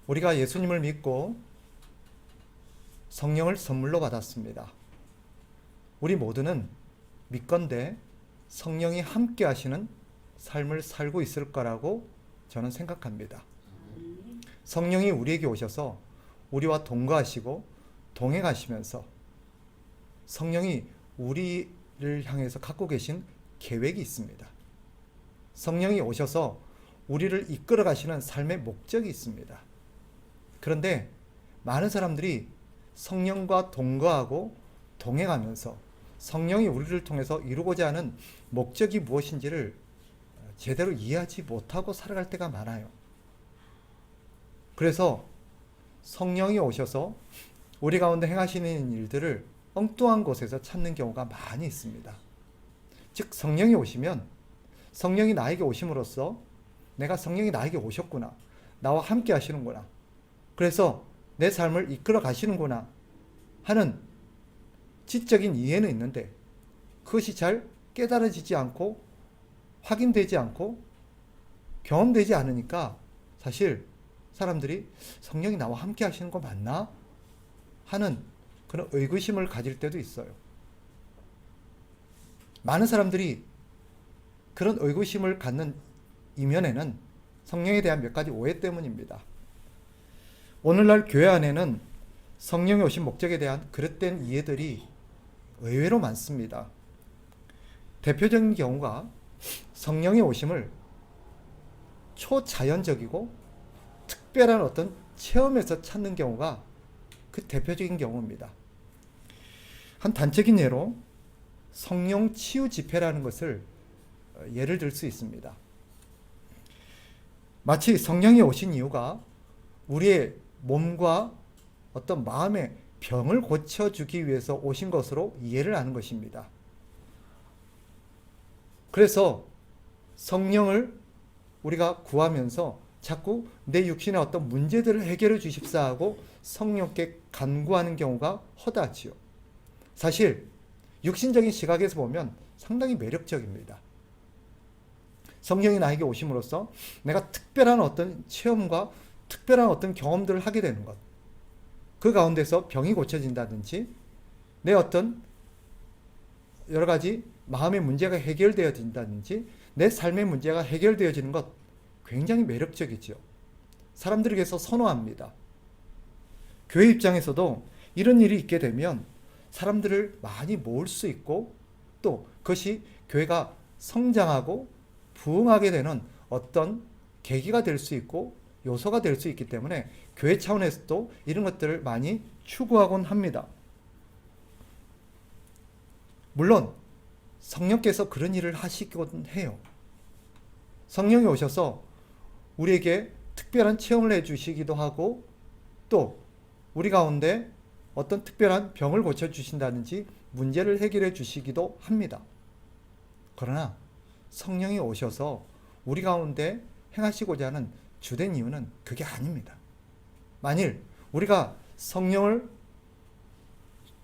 우리가 예수님을 믿고 성령을 선물로 받았습니다. 우리 모두는 믿건대 성령이 함께 하시는 삶을 살고 있을 거라고 저는 생각합니다. 성령이 우리에게 오셔서 우리와 동거하시고 동행하시면서 성령이 우리를 향해서 갖고 계신 계획이 있습니다. 성령이 오셔서 우리를 이끌어 가시는 삶의 목적이 있습니다. 그런데 많은 사람들이 성령과 동거하고 동행하면서 성령이 우리를 통해서 이루고자 하는 목적이 무엇인지를 제대로 이해하지 못하고 살아갈 때가 많아요. 그래서 성령이 오셔서 우리 가운데 행하시는 일들을 엉뚱한 곳에서 찾는 경우가 많이 있습니다. 즉 성령이 오시면 성령이 나에게 오심으로써 내가 성령이 나에게 오셨구나, 나와 함께 하시는구나, 그래서 내 삶을 이끌어 가시는구나 하는 지적인 이해는 있는데 그것이 잘 깨달아지지 않고 확인되지 않고 경험되지 않으니까 사실 사람들이 성령이 나와 함께 하시는 거 맞나? 하는 그런 의구심을 가질 때도 있어요. 많은 사람들이 그런 의구심을 갖는 이면에는 성령에 대한 몇 가지 오해 때문입니다. 오늘날 교회 안에는 성령이 오신 목적에 대한 그릇된 이해들이 의외로 많습니다. 대표적인 경우가 성령의 오심을 초자연적이고 특별한 어떤 체험에서 찾는 경우가 그 대표적인 경우입니다. 한 단적인 예로 성령 치유 집회라는 것을 예를 들 수 있습니다. 마치 성령이 오신 이유가 우리의 몸과 어떤 마음의 병을 고쳐주기 위해서 오신 것으로 이해를 하는 것입니다. 그래서 성령을 우리가 구하면서 자꾸 내 육신의 어떤 문제들을 해결해 주십사 하고 성령께 간구하는 경우가 허다하지요. 사실 육신적인 시각에서 보면 상당히 매력적입니다. 성령이 나에게 오심으로써 내가 특별한 어떤 체험과 특별한 어떤 경험들을 하게 되는 것, 그 가운데서 병이 고쳐진다든지 내 어떤 여러 가지 마음의 문제가 해결되어진다든지 내 삶의 문제가 해결되어지는 것, 굉장히 매력적이죠. 사람들에게서 선호합니다. 교회 입장에서도 이런 일이 있게 되면 사람들을 많이 모을 수 있고 또 그것이 교회가 성장하고 부흥하게 되는 어떤 계기가 될 수 있고 요소가 될 수 있기 때문에 교회 차원에서도 이런 것들을 많이 추구하곤 합니다. 물론 성령께서 그런 일을 하시곤 해요. 성령이 오셔서 우리에게 특별한 체험을 해주시기도 하고 또 우리 가운데 어떤 특별한 병을 고쳐주신다든지 문제를 해결해 주시기도 합니다. 그러나 성령이 오셔서 우리 가운데 행하시고자 하는 주된 이유는 그게 아닙니다. 만일 우리가 성령을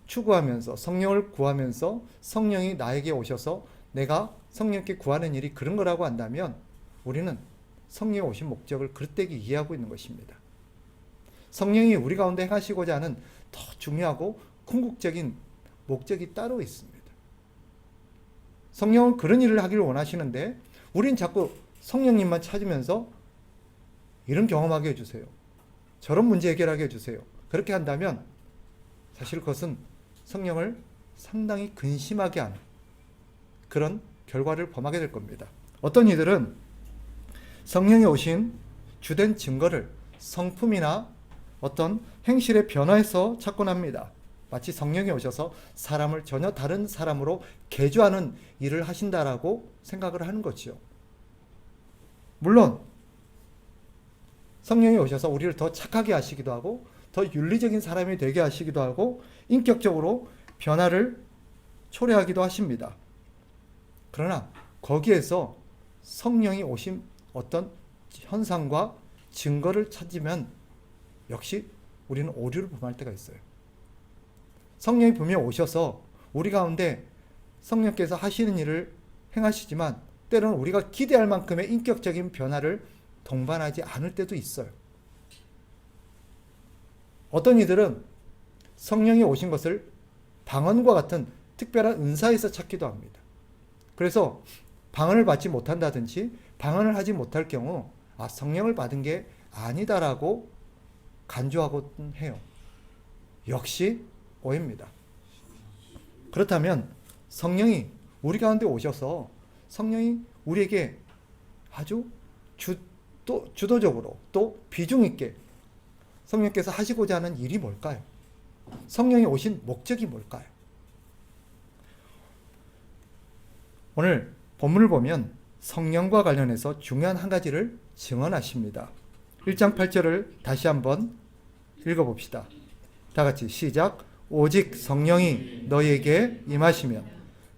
추구하면서 성령을 구하면서 성령이 나에게 오셔서 내가 성령께 구하는 일이 그런 거라고 한다면 우리는 성령이 오신 목적을 그릇되게 이해하고 있는 것입니다. 성령이 우리 가운데 행하시고자 하는 더 중요하고 궁극적인 목적이 따로 있습니다. 성령은 그런 일을 하기를 원하시는데 우린 자꾸 성령님만 찾으면서 이런 경험하게 해주세요, 저런 문제 해결하게 해주세요, 그렇게 한다면 사실 그것은 성령을 상당히 근심하게 하는 그런 결과를 범하게 될 겁니다. 어떤 이들은 성령이 오신 주된 증거를 성품이나 어떤 행실의 변화에서 찾곤 합니다. 마치 성령이 오셔서 사람을 전혀 다른 사람으로 개조하는 일을 하신다라고 생각을 하는 거지요. 물론 성령이 오셔서 우리를 더 착하게 하시기도 하고 더 윤리적인 사람이 되게 하시기도 하고 인격적으로 변화를 초래하기도 하십니다. 그러나 거기에서 성령이 오신 어떤 현상과 증거를 찾으면 역시 우리는 오류를 범할 때가 있어요. 성령이 분명 오셔서 우리 가운데 성령께서 하시는 일을 행하시지만 때로는 우리가 기대할 만큼의 인격적인 변화를 동반하지 않을 때도 있어요. 어떤 이들은 성령이 오신 것을 방언과 같은 특별한 은사에서 찾기도 합니다. 그래서 방언을 받지 못한다든지 방언을 하지 못할 경우 성령을 받은 게 아니다라고 간주하곤 해요. 역시 오해입니다. 그렇다면 성령이 우리 가운데 오셔서 성령이 우리에게 아주 주도적으로 또 비중 있게 성령께서 하시고자 하는 일이 뭘까요? 성령이 오신 목적이 뭘까요? 오늘 본문을 보면 성령과 관련해서 중요한 한 가지를 증언하십니다. 1장 8절을 다시 한번 읽어봅시다. 다 같이 시작. 오직 성령이 너희에게 임하시면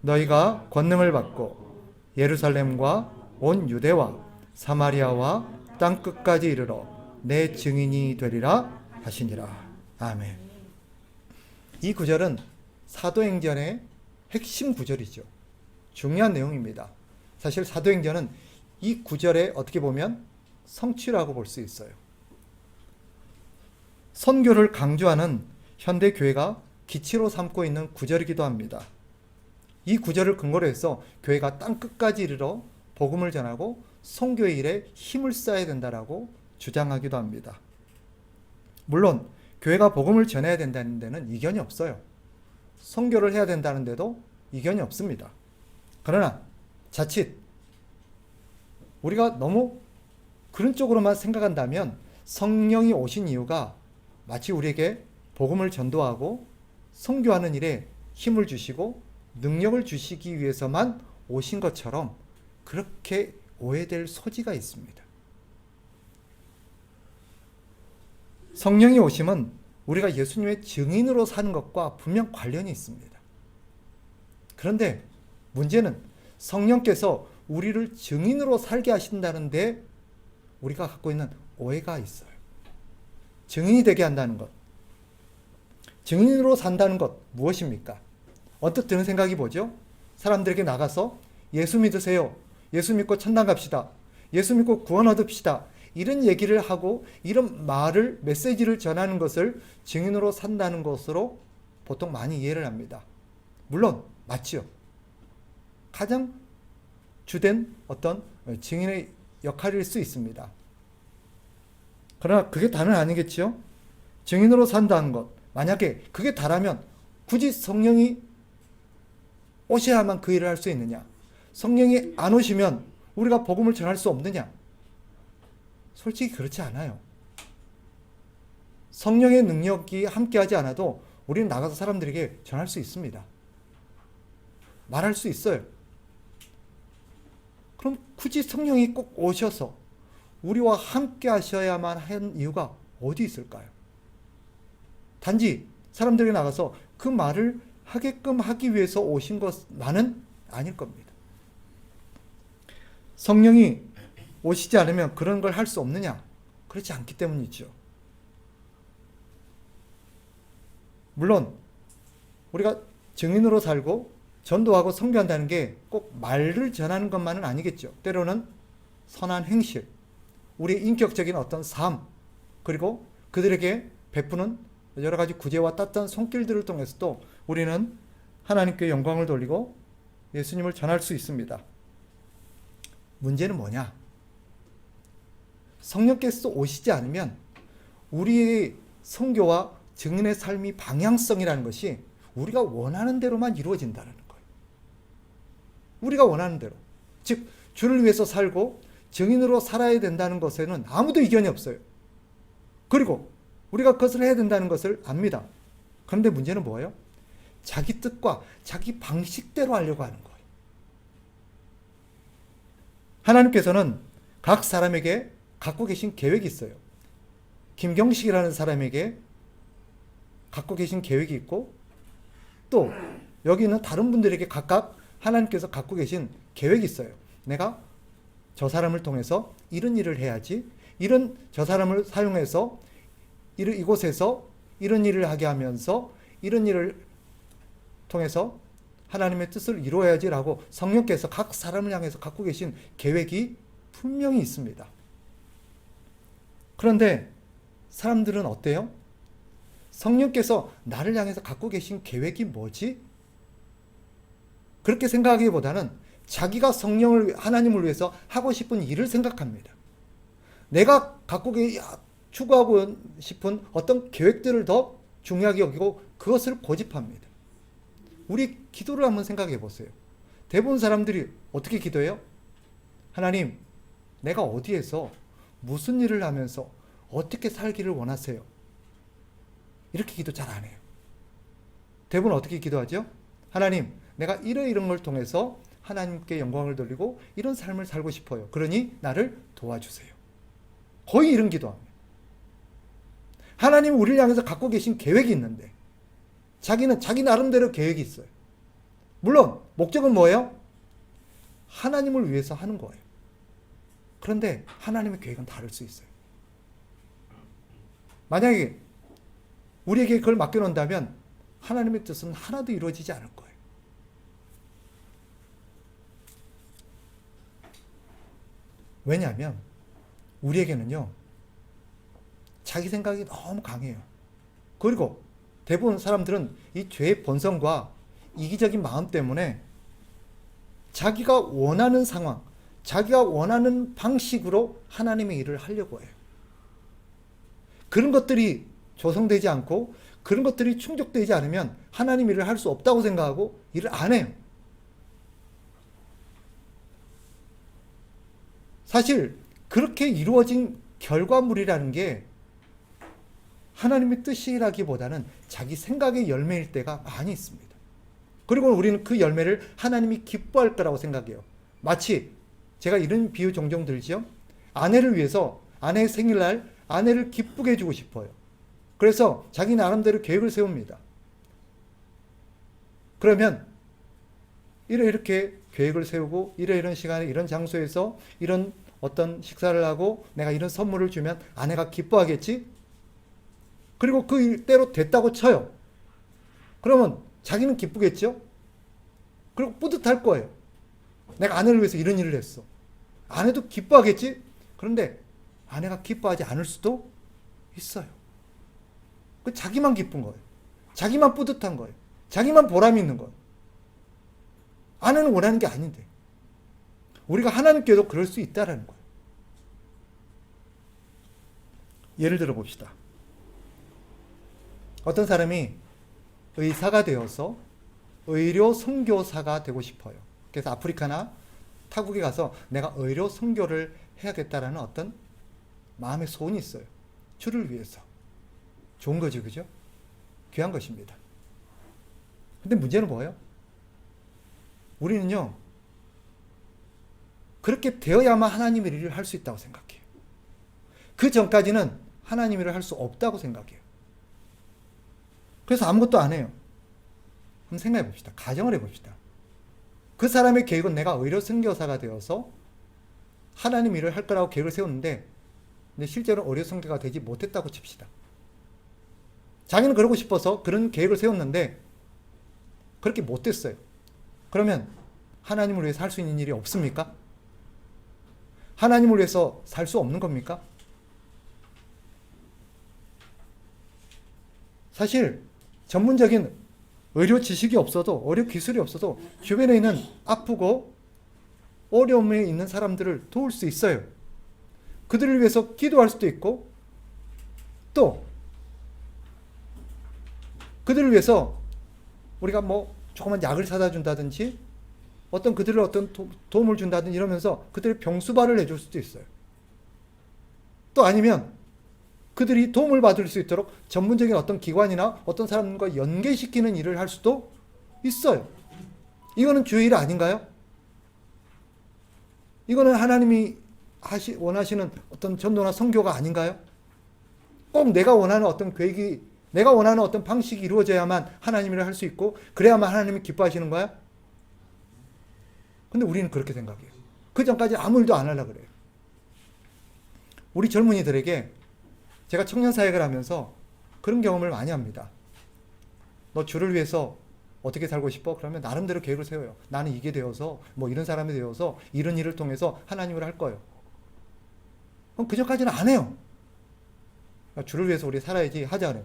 너희가 권능을 받고 예루살렘과 온 유대와 사마리아와 땅 끝까지 이르러 내 증인이 되리라 하시니라. 아멘. 이 구절은 사도행전의 핵심 구절이죠. 중요한 내용입니다. 사실 사도행전은 이 구절에 어떻게 보면 성취라고 볼 수 있어요. 선교를 강조하는 현대 교회가 기치로 삼고 있는 구절이기도 합니다. 이 구절을 근거로 해서 교회가 땅 끝까지 이르러 복음을 전하고 선교의 일에 힘을 써야 된다라고 주장하기도 합니다. 물론 교회가 복음을 전해야 된다는 데는 이견이 없어요. 선교를 해야 된다는 데도 이견이 없습니다. 그러나 자칫 우리가 너무 그런 쪽으로만 생각한다면 성령이 오신 이유가 마치 우리에게 복음을 전도하고 선교하는 일에 힘을 주시고 능력을 주시기 위해서만 오신 것처럼 그렇게 오해될 소지가 있습니다. 성령이 오심은 우리가 예수님의 증인으로 사는 것과 분명 관련이 있습니다. 그런데 문제는 성령께서 우리를 증인으로 살게 하신다는데 우리가 갖고 있는 오해가 있어요. 증인이 되게 한다는 것, 증인으로 산다는 것 무엇입니까? 언뜻 드는 생각이 뭐죠? 사람들에게 나가서 예수 믿으세요. 예수 믿고 천당 갑시다. 예수 믿고 구원 얻읍시다. 이런 얘기를 하고 이런 말을 메시지를 전하는 것을 증인으로 산다는 것으로 보통 많이 이해를 합니다. 물론 맞지요. 가장 주된 어떤 증인의 역할일 수 있습니다. 그러나 그게 다는 아니겠지요. 증인으로 산다는 것, 만약에 그게 다라면 굳이 성령이 오셔야만 그 일을 할 수 있느냐? 성령이 안 오시면 우리가 복음을 전할 수 없느냐? 솔직히 그렇지 않아요. 성령의 능력이 함께하지 않아도 우리는 나가서 사람들에게 전할 수 있습니다. 말할 수 있어요. 그럼 굳이 성령이 꼭 오셔서 우리와 함께 하셔야만 한 이유가 어디 있을까요? 단지 사람들에게 나가서 그 말을 하게끔 하기 위해서 오신 것만은 아닐 겁니다. 성령이 오시지 않으면 그런 걸 할 수 없느냐? 그렇지 않기 때문이죠. 물론 우리가 증인으로 살고 전도하고 선교한다는 게 꼭 말을 전하는 것만은 아니겠죠. 때로는 선한 행실, 우리의 인격적인 어떤 삶, 그리고 그들에게 베푸는 여러 가지 구제와 따뜻한 손길들을 통해서도 우리는 하나님께 영광을 돌리고 예수님을 전할 수 있습니다. 문제는 뭐냐? 성령께서 오시지 않으면 우리의 선교와 증인의 삶이 방향성이라는 것이 우리가 원하는 대로만 이루어진다는 거예요. 우리가 원하는 대로. 즉 주를 위해서 살고 증인으로 살아야 된다는 것에는 아무도 이견이 없어요. 그리고 우리가 그것을 해야 된다는 것을 압니다. 그런데 문제는 뭐예요? 자기 뜻과 자기 방식대로 하려고 하는 거예요. 하나님께서는 각 사람에게 갖고 계신 계획이 있어요. 김경식이라는 사람에게 갖고 계신 계획이 있고 또 여기 있는 다른 분들에게 각각 하나님께서 갖고 계신 계획이 있어요. 내가 저 사람을 통해서 이런 일을 해야지, 저 사람을 사용해서 이곳에서 이런 일을 하게 하면서 이런 일을 통해서 하나님의 뜻을 이루어야지라고 성령께서 각 사람을 향해서 갖고 계신 계획이 분명히 있습니다. 그런데 사람들은 어때요? 성령께서 나를 향해서 갖고 계신 계획이 뭐지? 그렇게 생각하기보다는 자기가 하나님을 위해서 하고 싶은 일을 생각합니다. 내가 추구하고 싶은 어떤 계획들을 더 중요하게 여기고 그것을 고집합니다. 우리 기도를 한번 생각해 보세요. 대부분 사람들이 어떻게 기도해요? 하나님, 내가 어디에서 무슨 일을 하면서 어떻게 살기를 원하세요? 이렇게 기도 잘 안 해요. 대부분 어떻게 기도하죠? 하나님, 내가 이런 걸 통해서 하나님께 영광을 돌리고 이런 삶을 살고 싶어요. 그러니 나를 도와주세요. 거의 이런 기도합니다. 하나님은 우리를 향해서 갖고 계신 계획이 있는데 자기는 자기 나름대로 계획이 있어요. 물론 목적은 뭐예요? 하나님을 위해서 하는 거예요. 그런데 하나님의 계획은 다를 수 있어요. 만약에 우리에게 그걸 맡겨놓는다면 하나님의 뜻은 하나도 이루어지지 않을 거예요. 왜냐하면 우리에게는요, 자기 생각이 너무 강해요. 그리고 대부분 사람들은 이 죄의 본성과 이기적인 마음 때문에 자기가 원하는 상황, 자기가 원하는 방식으로 하나님의 일을 하려고 해요. 그런 것들이 조성되지 않고 그런 것들이 충족되지 않으면 하나님 일을 할 수 없다고 생각하고 일을 안 해요. 사실 그렇게 이루어진 결과물이라는 게 하나님의 뜻이라기보다는 자기 생각의 열매일 때가 많이 있습니다. 그리고 우리는 그 열매를 하나님이 기뻐할 거라고 생각해요. 마치 제가 이런 비유 종종 들죠. 아내를 위해서 아내의 생일날 아내를 기쁘게 해주고 싶어요. 그래서 자기 나름대로 계획을 세웁니다. 그러면 이렇게 계획을 세우고 이런 시간에 이런 장소에서 이런 어떤 식사를 하고 내가 이런 선물을 주면 아내가 기뻐하겠지? 그리고 그 일대로 됐다고 쳐요. 그러면 자기는 기쁘겠죠? 그리고 뿌듯할 거예요. 내가 아내를 위해서 이런 일을 했어. 아내도 기뻐하겠지? 그런데 아내가 기뻐하지 않을 수도 있어요. 그 자기만 기쁜 거예요. 자기만 뿌듯한 거예요. 자기만 보람이 있는 거예요. 아내는 원하는 게 아닌데. 우리가 하나님께도 그럴 수 있다라는 거예요. 예를 들어 봅시다. 어떤 사람이 의사가 되어서 의료 선교사가 되고 싶어요. 그래서 아프리카나 타국에 가서 내가 의료 선교를 해야겠다라는 어떤 마음의 소원이 있어요. 주를 위해서. 좋은 거죠, 그죠? 귀한 것입니다. 근데 문제는 뭐예요? 우리는요, 그렇게 되어야만 하나님의 일을 할 수 있다고 생각해요. 그 전까지는 하나님의 일을 할 수 없다고 생각해요. 그래서 아무것도 안 해요. 한번 생각해 봅시다. 가정을 해 봅시다. 그 사람의 계획은 내가 의료 선교사가 되어서 하나님 일을 할 거라고 계획을 세웠는데 근데 실제로 의료 선교가 되지 못했다고 칩시다. 자기는 그러고 싶어서 그런 계획을 세웠는데 그렇게 못됐어요. 그러면 하나님을 위해서 할 수 있는 일이 없습니까? 하나님을 위해서 살 수 없는 겁니까? 사실 전문적인 의료 지식이 없어도 의료 기술이 없어도 주변에 있는 아프고 어려움에 있는 사람들을 도울 수 있어요. 그들을 위해서 기도할 수도 있고 또 그들을 위해서 우리가 뭐 조그만 약을 사다 준다든지 그들을 어떤 도움을 준다든지 이러면서 그들의 병수발을 해줄 수도 있어요. 또 아니면 그들이 도움을 받을 수 있도록 전문적인 어떤 기관이나 어떤 사람과 연계시키는 일을 할 수도 있어요. 이거는 주의 일 아닌가요? 이거는 하나님이 원하시는 어떤 전도나 선교가 아닌가요? 꼭 내가 원하는 어떤 계획이, 내가 원하는 어떤 방식이 이루어져야만 하나님 일을 할 수 있고 그래야만 하나님이 기뻐하시는 거야? 근데 우리는 그렇게 생각해요. 그 전까지 아무 일도 안 하려고 그래요. 우리 젊은이들에게 제가 청년 사역을 하면서 그런 경험을 많이 합니다. 너 주를 위해서 어떻게 살고 싶어? 그러면 나름대로 계획을 세워요. 나는 이게 되어서 뭐 이런 사람이 되어서 이런 일을 통해서 하나님을 할 거예요. 그럼 그 전까지는 안 해요. 주를 위해서 우리 살아야지 하지 않아요.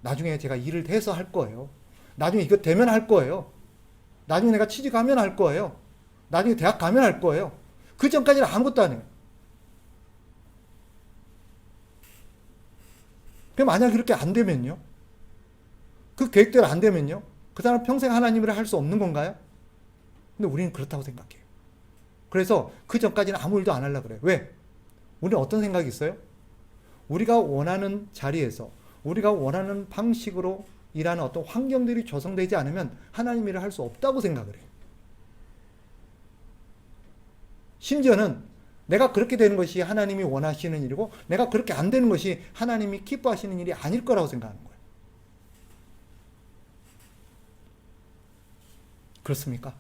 나중에 제가 일을 해서 할 거예요. 나중에 이거 되면 할 거예요. 나중에 내가 취직하면 할 거예요. 나중에 대학 가면 할 거예요. 그 전까지는 아무것도 안 해요. 그럼 만약 이렇게 안 되면요? 그 계획대로 안 되면요? 그 사람 평생 하나님을 할 수 없는 건가요? 근데 우리는 그렇다고 생각해요. 그래서 그 전까지는 아무 일도 안 하려고 그래요. 왜? 우리는 어떤 생각이 있어요? 우리가 원하는 자리에서 우리가 원하는 방식으로 일하는 어떤 환경들이 조성되지 않으면 하나님 일을 할 수 없다고 생각을 해요. 심지어는 내가 그렇게 되는 것이 하나님이 원하시는 일이고 내가 그렇게 안 되는 것이 하나님이 기뻐하시는 일이 아닐 거라고 생각하는 거예요. 그렇습니까?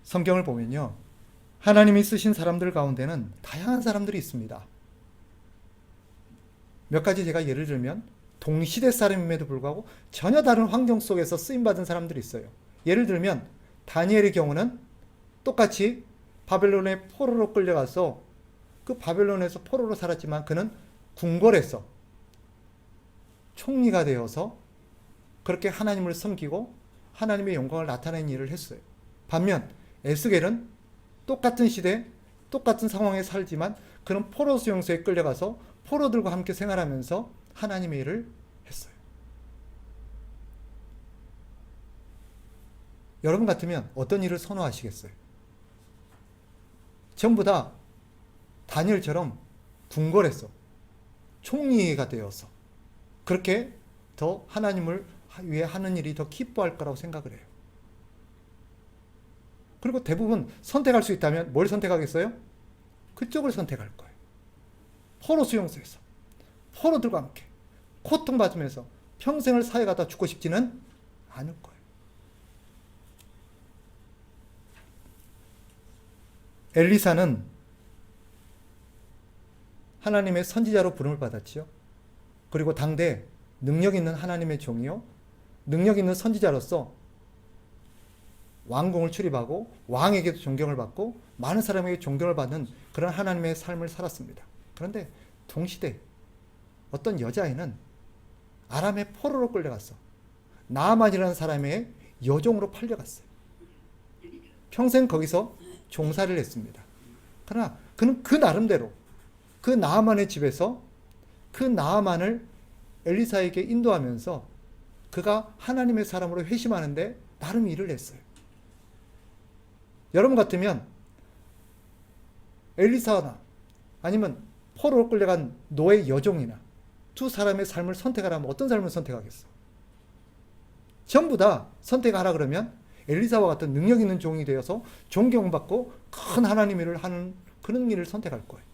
성경을 보면요. 하나님이 쓰신 사람들 가운데는 다양한 사람들이 있습니다. 몇 가지 제가 예를 들면 동시대 사람임에도 불구하고 전혀 다른 환경 속에서 쓰임받은 사람들이 있어요. 예를 들면 다니엘의 경우는 똑같이 바벨론의 포로로 끌려가서 그 바벨론에서 포로로 살았지만 그는 궁궐에서 총리가 되어서 그렇게 하나님을 섬기고 하나님의 영광을 나타내는 일을 했어요. 반면 에스겔은 똑같은 시대, 똑같은 상황에 살지만 그는 포로 수용소에 끌려가서 포로들과 함께 생활하면서 하나님의 일을 했어요. 여러분 같으면 어떤 일을 선호하시겠어요? 전부 다 다니엘처럼 궁궐에서 총리가 되어서 그렇게 더 하나님을 위해 하는 일이 더 기뻐할 거라고 생각을 해요. 그리고 대부분 선택할 수 있다면 뭘 선택하겠어요? 그쪽을 선택할 거예요. 포로 수용소에서 포로들과 함께 고통받으면서 평생을 사회가다 죽고 싶지는 않을 거예요. 엘리사는 하나님의 선지자로 부름을 받았지요. 그리고 당대 능력 있는 하나님의 종이요, 능력 있는 선지자로서 왕궁을 출입하고 왕에게도 존경을 받고 많은 사람에게 존경을 받는 그런 하나님의 삶을 살았습니다. 그런데 동시대 어떤 여자애는 아람의 포로로 끌려갔어. 나아만이라는 사람의 여종으로 팔려갔어요. 평생 거기서 종사를 했습니다. 그러나 그는 그 나름대로 그 나아만의 집에서 그 나아만을 엘리사에게 인도하면서 그가 하나님의 사람으로 회심하는데 나름 일을 했어요. 여러분 같으면 엘리사나 아니면 포로로 끌려간 노예 여종이나 두 사람의 삶을 선택하라면 어떤 삶을 선택하겠어? 전부 다 선택하라 그러면 엘리사와 같은 능력 있는 종이 되어서 존경받고 큰 하나님 일을 하는 그런 일을 선택할 거예요.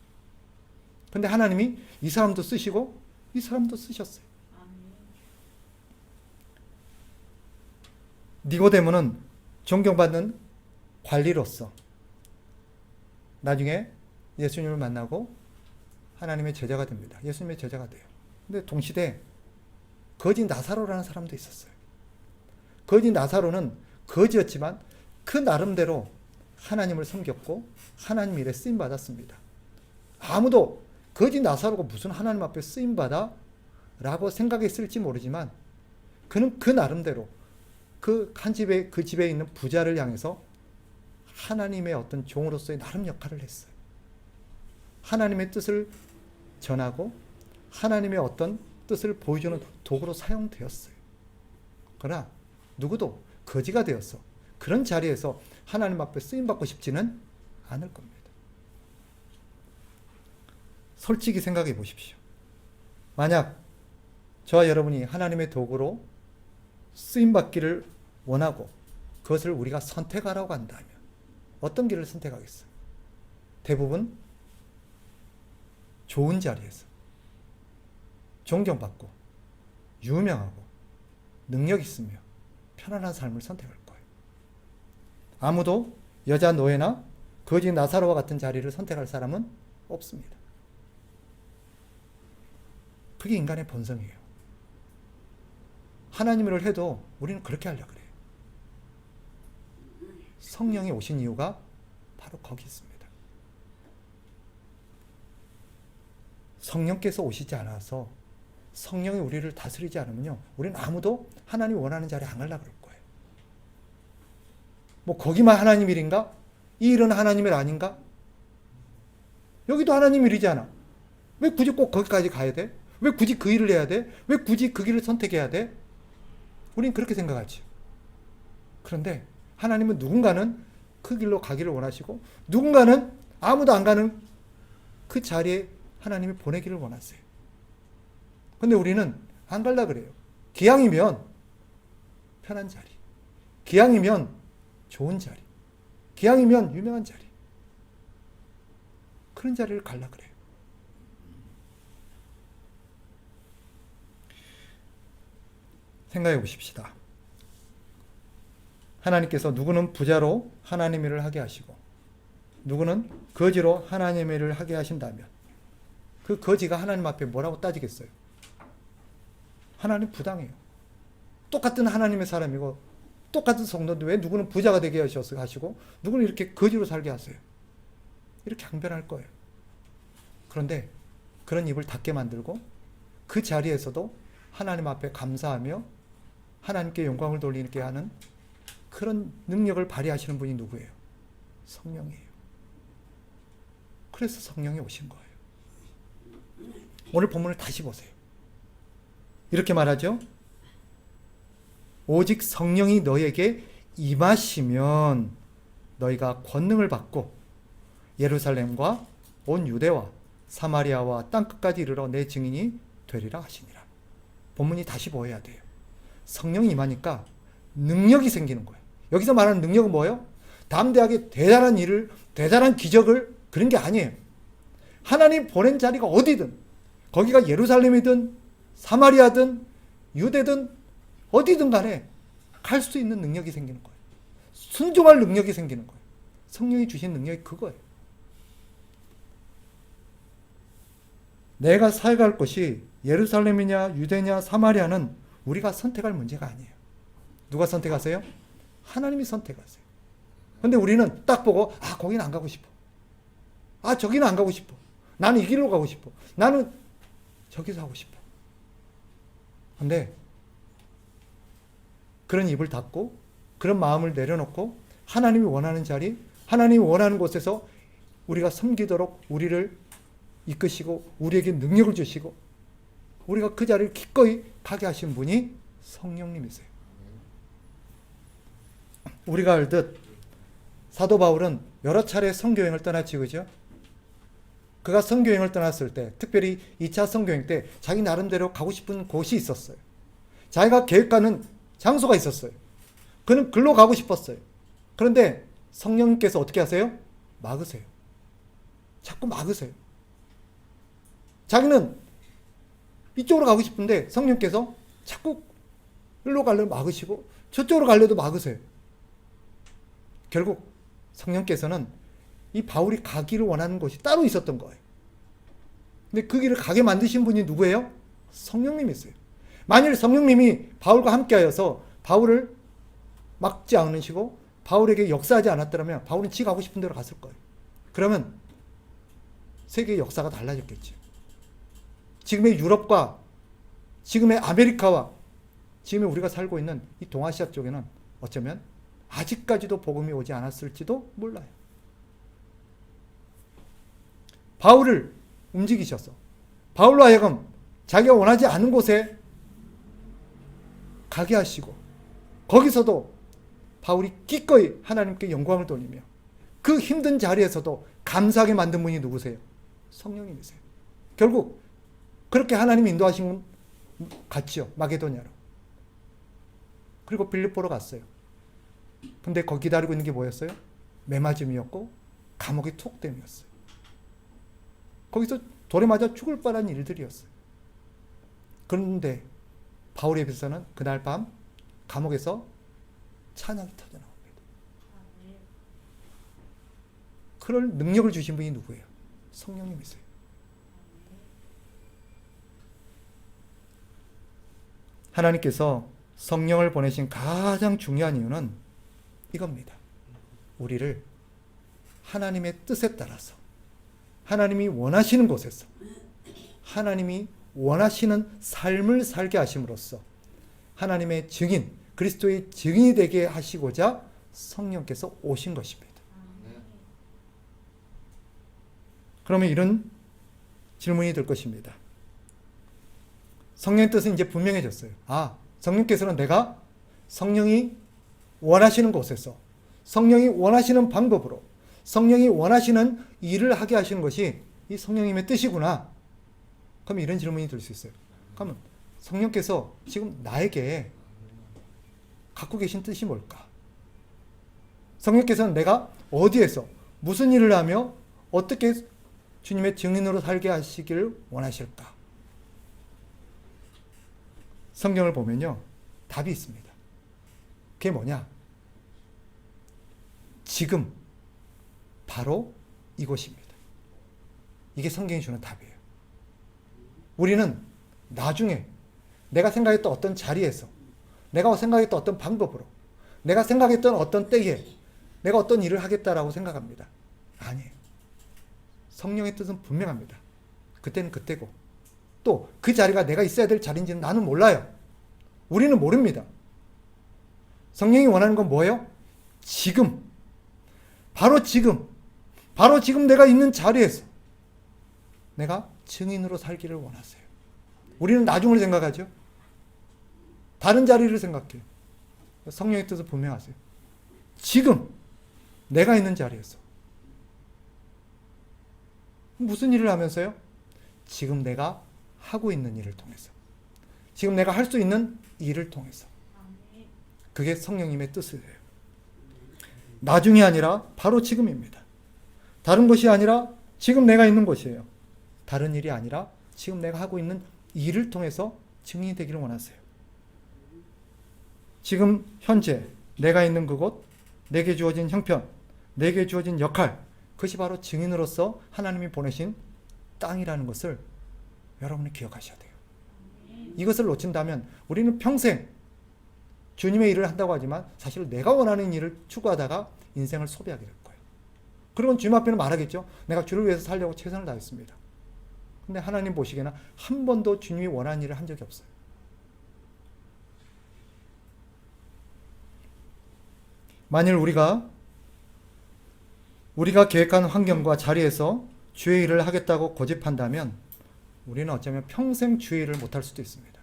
근데 하나님이 이 사람도 쓰시고 이 사람도 쓰셨어요. 니고데모는 존경받는 관리로서 나중에 예수님을 만나고 하나님의 제자가 됩니다. 예수님의 제자가 돼요. 근데 동시대 거지 나사로라는 사람도 있었어요. 거지 나사로는 거지였지만 그 나름대로 하나님을 섬겼고 하나님 일에 쓰임받았습니다. 아무도 거지 나사로가 무슨 하나님 앞에 쓰임받아? 라고 생각했을지 모르지만 그는 그 나름대로 그 집에 있는 부자를 향해서 하나님의 어떤 종으로서의 나름 역할을 했어요. 하나님의 뜻을 전하고 하나님의 어떤 뜻을 보여주는 도구로 사용되었어요. 그러나 누구도 거지가 되어서 그런 자리에서 하나님 앞에 쓰임받고 싶지는 않을 겁니다. 솔직히 생각해 보십시오. 만약 저와 여러분이 하나님의 도구로 쓰임받기를 원하고 그것을 우리가 선택하라고 한다면 어떤 길을 선택하겠어요? 대부분 좋은 자리에서 존경받고 유명하고 능력 있으며 편안한 삶을 선택할 거예요. 아무도 여자 노예나 거지 나사로와 같은 자리를 선택할 사람은 없습니다. 그게 인간의 본성이에요. 하나님을 해도 우리는 그렇게 하려고 그래요. 성령이 오신 이유가 바로 거기 있습니다. 성령께서 오시지 않아서 성령이 우리를 다스리지 않으면요, 우리는 아무도 하나님 원하는 자리에 안 가려고 그럴 거예요. 뭐 거기만 하나님 일인가? 이 일은 하나님 일 아닌가? 여기도 하나님 일이잖아. 왜 굳이 꼭 거기까지 가야 돼? 왜 굳이 그 일을 해야 돼? 왜 굳이 그 길을 선택해야 돼? 우린 그렇게 생각하지. 그런데 하나님은 누군가는 그 길로 가기를 원하시고 누군가는 아무도 안 가는 그 자리에 하나님이 보내기를 원하세요. 근데 우리는 안 갈라 그래요. 기왕이면 편한 자리, 기왕이면 좋은 자리, 기왕이면 유명한 자리, 그런 자리를 갈라 그래요. 생각해 보십시다. 하나님께서 누구는 부자로 하나님 일을 하게 하시고 누구는 거지로 하나님 일을 하게 하신다면 그 거지가 하나님 앞에 뭐라고 따지겠어요? 하나님 부당해요. 똑같은 하나님의 사람이고 똑같은 성도인데 왜 누구는 부자가 되게 하시고 누구는 이렇게 거지로 살게 하세요? 이렇게 항변할 거예요. 그런데 그런 입을 닫게 만들고 그 자리에서도 하나님 앞에 감사하며 하나님께 영광을 돌리게 하는 그런 능력을 발휘하시는 분이 누구예요? 성령이에요. 그래서 성령이 오신 거예요. 오늘 본문을 다시 보세요. 이렇게 말하죠. 오직 성령이 너에게 임하시면 너희가 권능을 받고 예루살렘과 온 유대와 사마리아와 땅끝까지 이르러 내 증인이 되리라 하시니라. 본문이 다시 보여야 돼요. 성령이 임하니까 능력이 생기는 거예요. 여기서 말하는 능력은 뭐예요? 담대하게 대단한 일을, 대단한 기적을 그런 게 아니에요. 하나님 보낸 자리가 어디든, 거기가 예루살렘이든 사마리아든 유대든 어디든 간에 갈 수 있는 능력이 생기는 거예요. 순종할 능력이 생기는 거예요. 성령이 주신 능력이 그거예요. 내가 살아갈 곳이 예루살렘이냐 유대냐 사마리아는 우리가 선택할 문제가 아니에요. 누가 선택하세요? 하나님이 선택하세요. 근데 우리는 딱 보고 거기는 안 가고 싶어. 저기는 안 가고 싶어. 나는 이 길로 가고 싶어. 나는 저기서 하고 싶어. 근데 그런 입을 닫고 그런 마음을 내려놓고 하나님이 원하는 자리, 하나님이 원하는 곳에서 우리가 섬기도록 우리를 이끄시고 우리에게 능력을 주시고 우리가 그 자리를 기꺼이 가게 하신 분이 성령님이세요. 우리가 알듯 사도 바울은 여러 차례 선교여행을 떠났지, 그죠? 그가 선교여행을 떠났을 때, 특별히 2차 선교여행 때 자기 나름대로 가고 싶은 곳이 있었어요. 자기가 계획하는 장소가 있었어요. 그는 글로 가고 싶었어요. 그런데 성령님께서 어떻게 하세요? 막으세요. 자꾸 막으세요. 자기는 이쪽으로 가고 싶은데 성령께서 자꾸 일로 가려면 막으시고 저쪽으로 가려도 막으세요. 결국 성령께서는 이 바울이 가기를 원하는 곳이 따로 있었던 거예요. 근데 그 길을 가게 만드신 분이 누구예요? 성령님이세요. 만일 성령님이 바울과 함께하여서 바울을 막지 않으시고 바울에게 역사하지 않았더라면 바울은 지 가고 싶은 데로 갔을 거예요. 그러면 세계의 역사가 달라졌겠죠. 지금의 유럽과 지금의 아메리카와 지금의 우리가 살고 있는 이 동아시아 쪽에는 어쩌면 아직까지도 복음이 오지 않았을지도 몰라요. 바울을 움직이셔서 바울로 하여금 자기가 원하지 않은 곳에 가게 하시고 거기서도 바울이 기꺼이 하나님께 영광을 돌리며 그 힘든 자리에서도 감사하게 만든 분이 누구세요? 성령님이세요. 결국 그렇게 하나님이 인도하신 분 갔지요. 마게도냐로. 그리고 빌립보로 갔어요. 근데 거기 기다리고 있는 게 뭐였어요? 매맞음이었고 감옥의 툭됨이었어요. 거기서 돌에 맞아 죽을 뻔한 일들이었어요. 그런데 바울에 비해서는 그날 밤 감옥에서 찬양이 터져나옵니다. 그럴 능력을 주신 분이 누구예요? 성령님이세요. 하나님께서 성령을 보내신 가장 중요한 이유는 이겁니다. 우리를 하나님의 뜻에 따라서 하나님이 원하시는 곳에서 하나님이 원하시는 삶을 살게 하심으로써 하나님의 증인, 그리스도의 증인이 되게 하시고자 성령께서 오신 것입니다. 그러면 이런 질문이 들 것입니다. 성령의 뜻은 이제 분명해졌어요. 성령께서는 내가 성령이 원하시는 곳에서, 성령이 원하시는 방법으로, 성령이 원하시는 일을 하게 하시는 것이 이 성령님의 뜻이구나. 그럼 이런 질문이 들 수 있어요. 그러면 성령께서 지금 나에게 갖고 계신 뜻이 뭘까? 성령께서는 내가 어디에서 무슨 일을 하며 어떻게 주님의 증인으로 살게 하시기를 원하실까? 성경을 보면요, 답이 있습니다. 그게 뭐냐? 지금 바로 이곳입니다. 이게 성경이 주는 답이에요. 우리는 나중에 내가 생각했던 어떤 자리에서, 내가 생각했던 어떤 방법으로, 내가 생각했던 어떤 때에 내가 어떤 일을 하겠다라고 생각합니다. 아니에요. 성령의 뜻은 분명합니다. 그때는 그때고, 또 그 자리가 내가 있어야 될 자리인지는 나는 몰라요. 우리는 모릅니다. 성령이 원하는 건 뭐예요? 지금, 바로 지금, 바로 지금 내가 있는 자리에서 내가 증인으로 살기를 원하세요. 우리는 나중을 생각하죠. 다른 자리를 생각해요. 성령의 뜻을 분명하세요. 지금 내가 있는 자리에서 무슨 일을 하면서요? 지금 내가 하고 있는 일을 통해서, 지금 내가 할 수 있는 일을 통해서. 그게 성령님의 뜻이에요. 나중이 아니라 바로 지금입니다. 다른 것이 아니라 지금 내가 있는 곳이에요. 다른 일이 아니라 지금 내가 하고 있는 일을 통해서 증인이 되기를 원하세요. 지금 현재 내가 있는 그곳, 내게 주어진 형편, 내게 주어진 역할, 그것이 바로 증인으로서 하나님이 보내신 땅이라는 것을 여러분이 기억하셔야 돼요. 이것을 놓친다면 우리는 평생 주님의 일을 한다고 하지만 사실 내가 원하는 일을 추구하다가 인생을 소비하게 될 거예요. 그러면 주님 앞에는 말하겠죠. 내가 주를 위해서 살려고 최선을 다했습니다. 근데 하나님 보시기에는 한 번도 주님이 원하는 일을 한 적이 없어요. 만일 우리가 계획한 환경과 자리에서 주의 일을 하겠다고 고집한다면 우리는 어쩌면 평생 주의 일을 못할 수도 있습니다.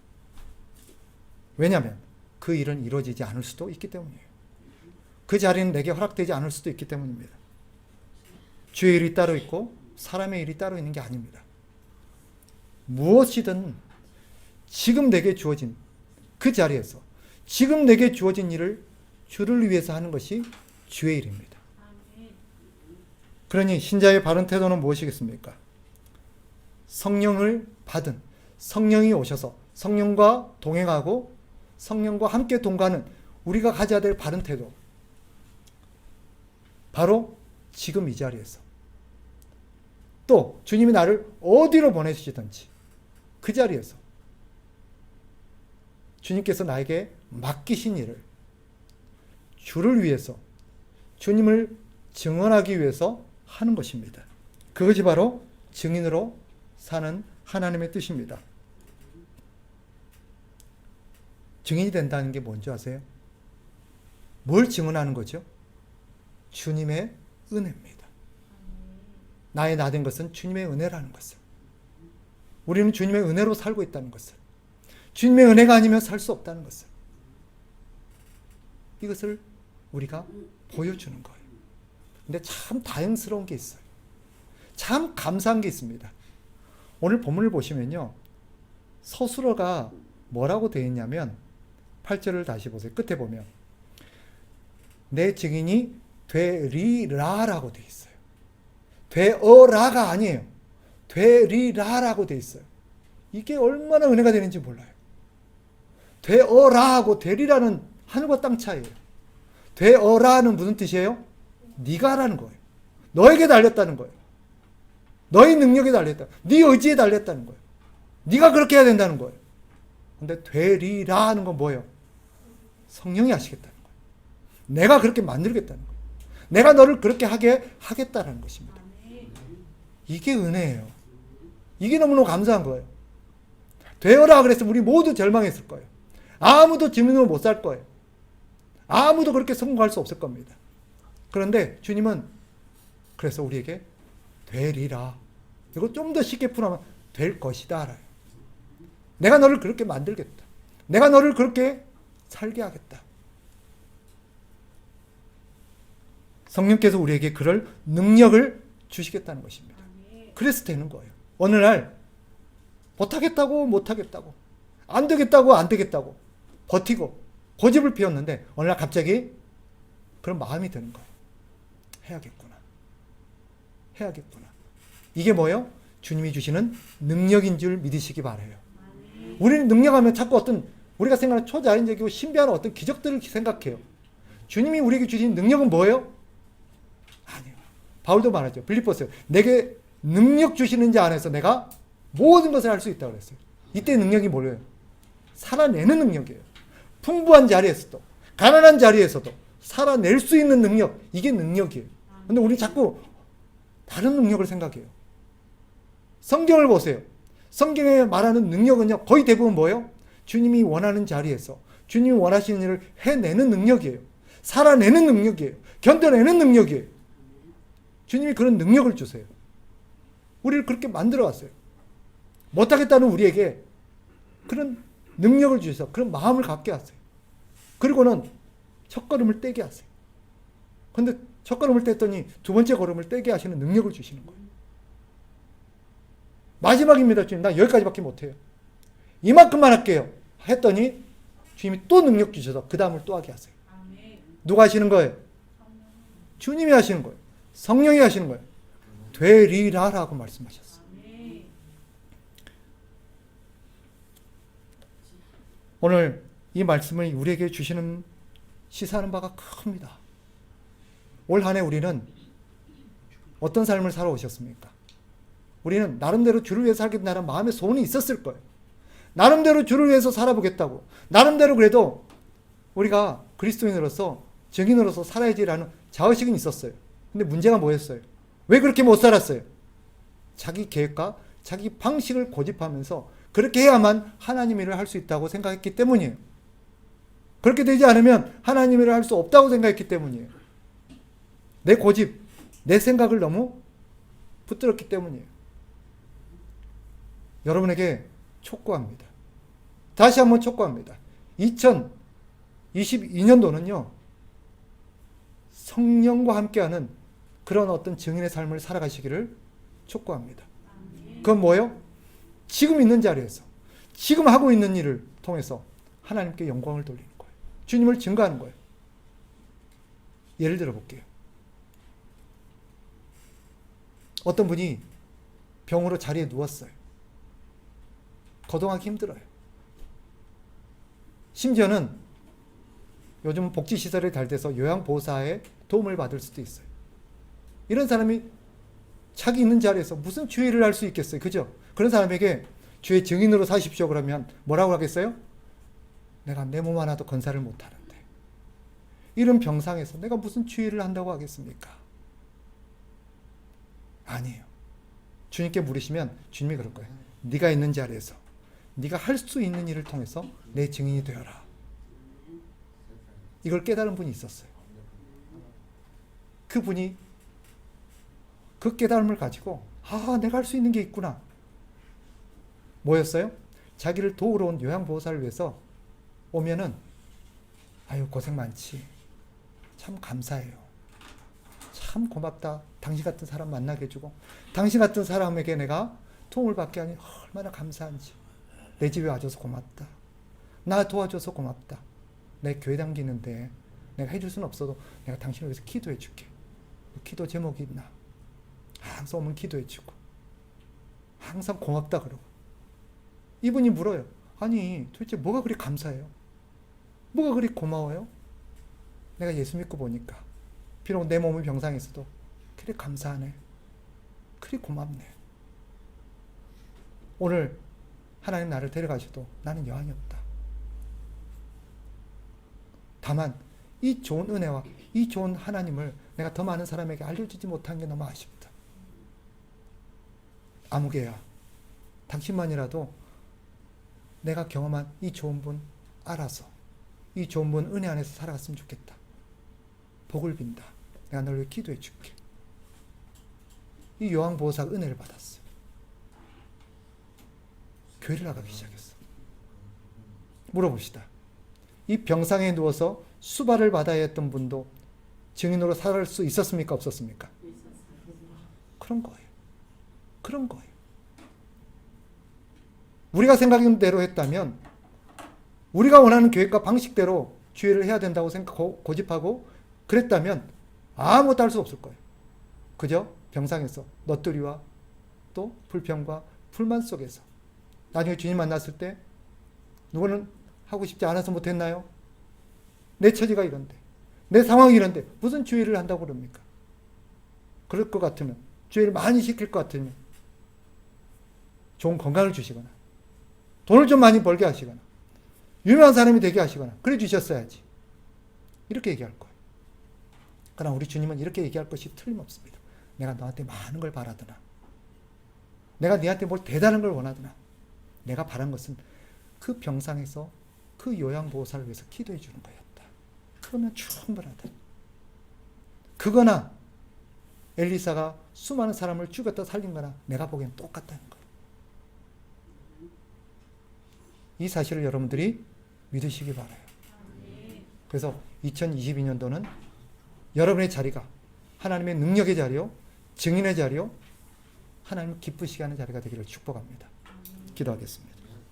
왜냐하면 그 일은 이루어지지 않을 수도 있기 때문이에요. 그 자리는 내게 허락되지 않을 수도 있기 때문입니다. 주의 일이 따로 있고 사람의 일이 따로 있는 게 아닙니다. 무엇이든 지금 내게 주어진 그 자리에서 지금 내게 주어진 일을 주를 위해서 하는 것이 주의 일입니다. 그러니 신자의 바른 태도는 무엇이겠습니까? 성령을 받은, 성령이 오셔서 성령과 동행하고 성령과 함께 동거하는 우리가 가져야 될 바른 태도, 바로 지금 이 자리에서, 또 주님이 나를 어디로 보내시든지 그 자리에서 주님께서 나에게 맡기신 일을 주를 위해서, 주님을 증언하기 위해서 하는 것입니다. 그것이 바로 증인으로 사는 하나님의 뜻입니다. 증인이 된다는 게 뭔지 아세요? 뭘 증언하는 거죠? 주님의 은혜입니다. 나의 나 된 것은 주님의 은혜라는 것을, 우리는 주님의 은혜로 살고 있다는 것을, 주님의 은혜가 아니면 살 수 없다는 것을, 이것을 우리가 보여주는 거예요. 근데 참 다행스러운 게 있어요. 참 감사한 게 있습니다. 오늘 본문을 보시면요, 서술어가 뭐라고 되어 있냐면 8절을 다시 보세요. 끝에 보면 내 증인이 되리라라고 되어 있어요. 되어라가 아니에요. 되리라라고 되어 있어요. 이게 얼마나 은혜가 되는지 몰라요. 되어라하고 되리라는 하늘과 땅 차이예요. 되어라는 무슨 뜻이에요? 네가라는 거예요. 너에게 달렸다는 거예요. 너의 능력에 달렸다. 네 의지에 달렸다는 거예요. 네가 그렇게 해야 된다는 거예요. 근데 되리라 하는 건 뭐예요? 성령이 하시겠다는 거예요. 내가 그렇게 만들겠다는 거예요. 내가 너를 그렇게 하게 하겠다는 것입니다. 이게 은혜예요. 이게 너무너무 감사한 거예요. 되어라 그래서 우리 모두 절망했을 거예요. 아무도 주님으로 못 살 거예요. 아무도 그렇게 성공할 수 없을 겁니다. 그런데 주님은 그래서 우리에게 되리라. 이거 좀 더 쉽게 풀어면 될 것이다 알아요. 내가 너를 그렇게 만들겠다. 내가 너를 그렇게 살게 하겠다. 성령께서 우리에게 그럴 능력을 주시겠다는 것입니다. 그래서 되는 거예요. 어느 날 못하겠다고 안 되겠다고 버티고 고집을 피웠는데 어느 날 갑자기 그런 마음이 드는 거예요. 해야겠구나. 이게 뭐예요? 주님이 주시는 능력인 줄 믿으시기 바라요. 우리는 능력하면 자꾸 우리가 생각하는 초자연적이고 신비한 어떤 기적들을 생각해요. 주님이 우리에게 주신 능력은 뭐예요? 아니요. 바울도 말하죠. 빌립보서에 내게 능력 주시는 자 안에서 내가 모든 것을 할 수 있다고 그랬어요. 이때 능력이 뭐예요? 살아내는 능력이에요. 풍부한 자리에서도 가난한 자리에서도 살아낼 수 있는 능력, 이게 능력이에요. 근데 우리 자꾸 다른 능력을 생각해요. 성경을 보세요. 성경에 말하는 능력은요, 거의 대부분 뭐예요? 주님이 원하는 자리에서 주님이 원하시는 일을 해내는 능력이에요. 살아내는 능력이에요. 견뎌내는 능력이에요. 주님이 그런 능력을 주세요. 우리를 그렇게 만들어 왔어요. 못하겠다는 우리에게 그런 능력을 주셔서 그런 마음을 갖게 하세요. 그리고는 첫걸음을 떼게 하세요. 근데 첫걸음을 뗐더니 두 번째 걸음을 떼게 하시는 능력을 주시는 거예요. 마지막입니다. 주님, 나 여기까지밖에 못해요. 이만큼만 할게요. 했더니 주님이 또 능력 주셔서 그 다음을 또 하게 하세요. 누가 하시는 거예요? 주님이 하시는 거예요. 성령이 하시는 거예요. 되리라라고 말씀하셨어요. 오늘 이 말씀을 우리에게 주시는 시사하는 바가 큽니다. 올 한 해 우리는 어떤 삶을 살아오셨습니까? 우리는 나름대로 주를 위해서 살겠다는 마음의 소원이 있었을 거예요. 나름대로 주를 위해서 살아보겠다고. 나름대로 그래도 우리가 그리스도인으로서 증인으로서 살아야지라는 자의식은 있었어요. 근데 문제가 뭐였어요? 왜 그렇게 못 살았어요? 자기 계획과 자기 방식을 고집하면서 그렇게 해야만 하나님 일을 할 수 있다고 생각했기 때문이에요. 그렇게 되지 않으면 하나님 일을 할 수 없다고 생각했기 때문이에요. 내 고집, 내 생각을 너무 붙들었기 때문이에요. 여러분에게 촉구합니다. 다시 한번 촉구합니다. 2022년도는요, 성령과 함께하는 그런 어떤 증인의 삶을 살아가시기를 촉구합니다. 그건 뭐예요? 지금 있는 자리에서, 지금 하고 있는 일을 통해서 하나님께 영광을 돌리는 거예요. 주님을 증거하는 거예요. 예를 들어 볼게요. 어떤 분이 병으로 자리에 누웠어요. 거동하기 힘들어요. 심지어는 요즘 복지시설이 잘 돼서 요양보호사의 도움을 받을 수도 있어요. 이런 사람이 자기 있는 자리에서 무슨 주의를 할 수 있겠어요? 그죠? 그런 사람에게 주의 증인으로 사십시오 그러면 뭐라고 하겠어요? 내가 내 몸 하나도 건사를 못하는데 이런 병상에서 내가 무슨 주의를 한다고 하겠습니까? 아니에요. 주님께 물으시면 주님이 그럴 거예요. 네가 있는 자리에서 네가 할 수 있는 일을 통해서 내 증인이 되어라. 이걸 깨달은 분이 있었어요. 그분이 그 깨달음을 가지고 내가 할 수 있는 게 있구나. 뭐였어요? 자기를 도우러 온 요양보호사를 위해서 오면은 아유 고생 많지. 참 감사해요. 참 고맙다. 당신 같은 사람 만나게 해주고 당신 같은 사람에게 내가 도움을 받게 하니 얼마나 감사한지. 내 집에 와줘서 고맙다. 나 도와줘서 고맙다. 내 교회 다니는데 내가 해줄 수는 없어도 내가 당신을 위해서 기도해 줄게. 기도 제목이 있나? 항상 오면 기도해 주고 항상 고맙다 그러고 이분이 물어요. 아니 도대체 뭐가 그리 감사해요? 뭐가 그리 고마워요? 내가 예수 믿고 보니까 비록 내 몸이 병상에 있어도 그리 감사하네. 그리 고맙네. 오늘 하나님 나를 데려가셔도 나는 여한이 없다. 다만 이 좋은 은혜와 이 좋은 하나님을 내가 더 많은 사람에게 알려주지 못한 게 너무 아쉽다. 아무개야 당신만이라도 내가 경험한 이 좋은 분 알아서 이 좋은 분 은혜 안에서 살아갔으면 좋겠다. 복을 빈다. 내가 너를 위해 기도해 줄게. 이 요한보호사가 은혜를 받았어요. 교회를 나가기 시작했어. 물어봅시다. 이 병상에 누워서 수발을 받아야 했던 분도 증인으로 살 수 있었습니까? 없었습니까? 그런 거예요. 그런 거예요. 우리가 생각한 대로 했다면, 우리가 원하는 계획과 방식대로 주의를 해야 된다고 고집하고 그랬다면 아무것도 할 수 없을 거예요. 그저 병상에서 너뜨리와 또 불평과 불만 속에서 나중에 주님 만났을 때 누구는 하고 싶지 않아서 못했나요? 내 처지가 이런데, 내 상황이 이런데 무슨 주의를 한다고 그럽니까? 그럴 것 같으면, 주의를 많이 시킬 것 같으면 좋은 건강을 주시거나 돈을 좀 많이 벌게 하시거나 유명한 사람이 되게 하시거나 그래 주셨어야지. 이렇게 얘기할 거예요. 그러나 우리 주님은 이렇게 얘기할 것이 틀림없습니다. 내가 너한테 많은 걸 바라더나, 내가 너한테 뭘 대단한 걸 원하더나, 내가 바란 것은 그 병상에서 그 요양보호사를 위해서 기도해 주는 거였다. 그러면 충분하다. 그거나 엘리사가 수많은 사람을 죽였다 살린 거나 내가 보기엔 똑같다는 거예요. 이 사실을 여러분들이 믿으시기 바라요. 그래서 2022년도는 여러분의 자리가 하나님의 능력의 자리요, 증인의 자리요, 하나님을 기쁘시게 하는 자리가 되기를 축복합니다. 기도하겠습니다.